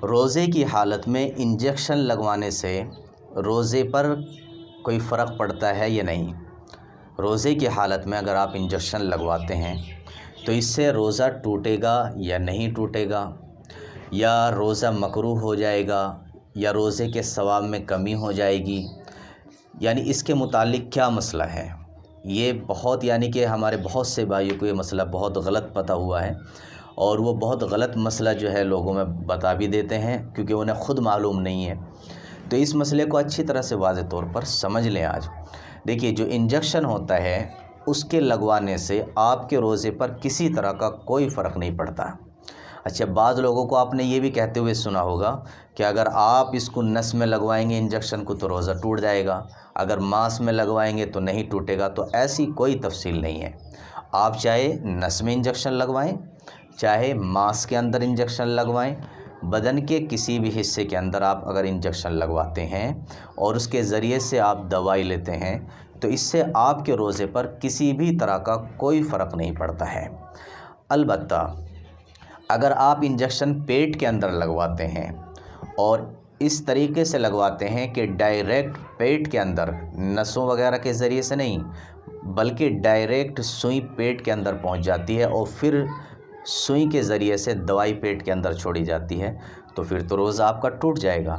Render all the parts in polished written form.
روزے کی حالت میں انجیکشن لگوانے سے روزے پر کوئی فرق پڑتا ہے یا نہیں؟ روزے کی حالت میں اگر آپ انجیکشن لگواتے ہیں تو اس سے روزہ ٹوٹے گا یا نہیں ٹوٹے گا، یا روزہ مکروہ ہو جائے گا، یا روزے کے ثواب میں کمی ہو جائے گی، یعنی اس کے متعلق کیا مسئلہ ہے؟ یہ کہ ہمارے بہت سے بھائیوں کو یہ مسئلہ بہت غلط پتہ ہوا ہے، اور وہ بہت غلط مسئلہ جو ہے لوگوں میں بتا بھی دیتے ہیں کیونکہ انہیں خود معلوم نہیں ہے۔ تو اس مسئلے کو اچھی طرح سے واضح طور پر سمجھ لیں۔ آج دیکھیے، جو انجیکشن ہوتا ہے اس کے لگوانے سے آپ کے روزے پر کسی طرح کا کوئی فرق نہیں پڑتا۔ اچھا، بعض لوگوں کو آپ نے یہ بھی کہتے ہوئے سنا ہوگا کہ اگر آپ اس کو نس میں لگوائیں گے انجیکشن کو تو روزہ ٹوٹ جائے گا، اگر ماس میں لگوائیں گے تو نہیں ٹوٹے گا۔ تو ایسی کوئی تفصیل نہیں ہے۔ آپ چاہے نس میں انجیکشن لگوائیں، چاہے ماس کے اندر انجیکشن لگوائیں، بدن کے کسی بھی حصے کے اندر آپ اگر انجیکشن لگواتے ہیں اور اس کے ذریعے سے آپ دوائی لیتے ہیں تو اس سے آپ کے روزے پر کسی بھی طرح کا کوئی فرق نہیں پڑتا ہے۔ البتہ اگر آپ انجیکشن پیٹ کے اندر لگواتے ہیں اور اس طریقے سے لگواتے ہیں کہ ڈائریکٹ پیٹ کے اندر، نسوں وغیرہ کے ذریعے سے نہیں بلکہ ڈائریکٹ سوئی پیٹ کے اندر پہنچ جاتی ہے اور پھر سوئی کے ذریعے سے دوائی پیٹ کے اندر چھوڑی جاتی ہے، تو پھر تو روزہ آپ کا ٹوٹ جائے گا۔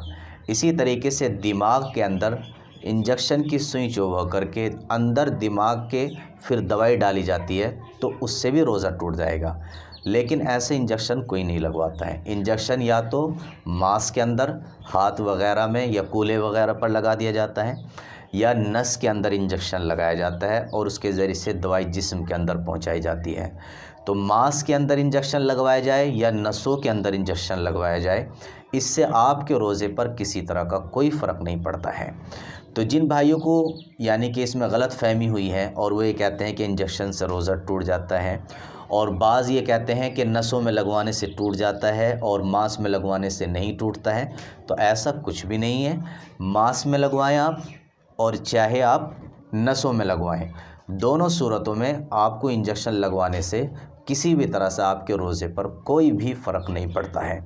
اسی طریقے سے دماغ کے اندر انجیکشن کی سوئی چبھا کر کے اندر دماغ کے پھر دوائی ڈالی جاتی ہے تو اس سے بھی روزہ ٹوٹ جائے گا۔ لیکن ایسے انجیکشن کوئی نہیں لگواتا ہے۔ انجیکشن یا تو ماس کے اندر ہاتھ وغیرہ میں یا کولے وغیرہ پر لگا دیا جاتا ہے، یا نس کے اندر انجیکشن لگایا جاتا ہے اور اس کے ذریعے سے دوائی جسم کے اندر پہنچائی جاتی ہے۔ تو ماس کے اندر انجیکشن لگوایا جائے یا نسوں کے اندر انجیکشن لگوایا جائے، اس سے آپ کے روزے پر کسی طرح کا کوئی فرق نہیں پڑتا ہے۔ تو جن بھائیوں کو کہ اس میں غلط فہمی ہوئی ہے اور وہ یہ کہتے ہیں کہ انجیکشن سے روزہ ٹوٹ جاتا ہے، اور بعض یہ کہتے ہیں کہ نسوں میں لگوانے سے ٹوٹ جاتا ہے اور ماس میں لگوانے سے نہیں ٹوٹتا ہے، تو ایسا کچھ بھی نہیں ہے۔ ماس میں لگوائیں آپ اور چاہے آپ نسوں میں لگوائیں، دونوں صورتوں میں آپ کو انجیکشن لگوانے سے کسی بھی طرح سے آپ کے روزے پر کوئی بھی فرق نہیں پڑتا ہے۔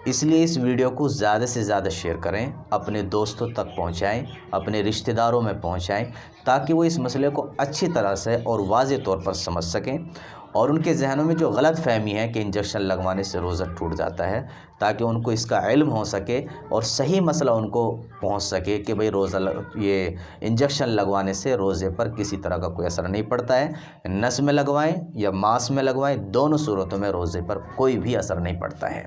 اس لیے اس ویڈیو کو زیادہ سے زیادہ شیئر کریں، اپنے دوستوں تک پہنچائیں، اپنے رشتہ داروں میں پہنچائیں، تاکہ وہ اس مسئلے کو اچھی طرح سے اور واضح طور پر سمجھ سکیں، اور ان کے ذہنوں میں جو غلط فہمی ہے کہ انجیکشن لگوانے سے روزہ ٹوٹ جاتا ہے، تاکہ ان کو اس کا علم ہو سکے اور صحیح مسئلہ ان کو پہنچ سکے کہ بھئی یہ انجیکشن لگوانے سے روزے پر کسی طرح کا کوئی اثر نہیں پڑتا ہے۔ نس میں لگوائیں یا ماس میں لگوائیں، دونوں صورتوں میں روزے پر کوئی بھی اثر نہیں پڑتا ہے۔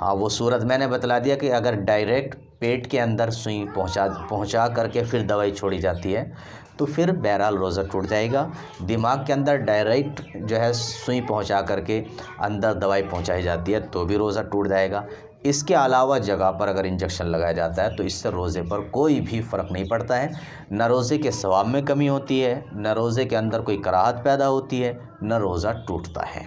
ہاں، وہ صورت میں نے بتلا دیا کہ اگر ڈائریکٹ پیٹ کے اندر سوئی پہنچا کر کے پھر دوائی چھوڑی جاتی ہے تو پھر بہرحال روزہ ٹوٹ جائے گا۔ دماغ کے اندر ڈائریکٹ سوئی پہنچا کر کے اندر دوائی پہنچائی جاتی ہے تو بھی روزہ ٹوٹ جائے گا۔ اس کے علاوہ جگہ پر اگر انجیکشن لگایا جاتا ہے تو اس سے روزے پر کوئی بھی فرق نہیں پڑتا ہے، نہ روزے کے ثواب میں کمی ہوتی ہے، نہ روزے کے اندر کوئی کراہت پیدا ہوتی ہے، نہ روزہ ٹوٹتا ہے۔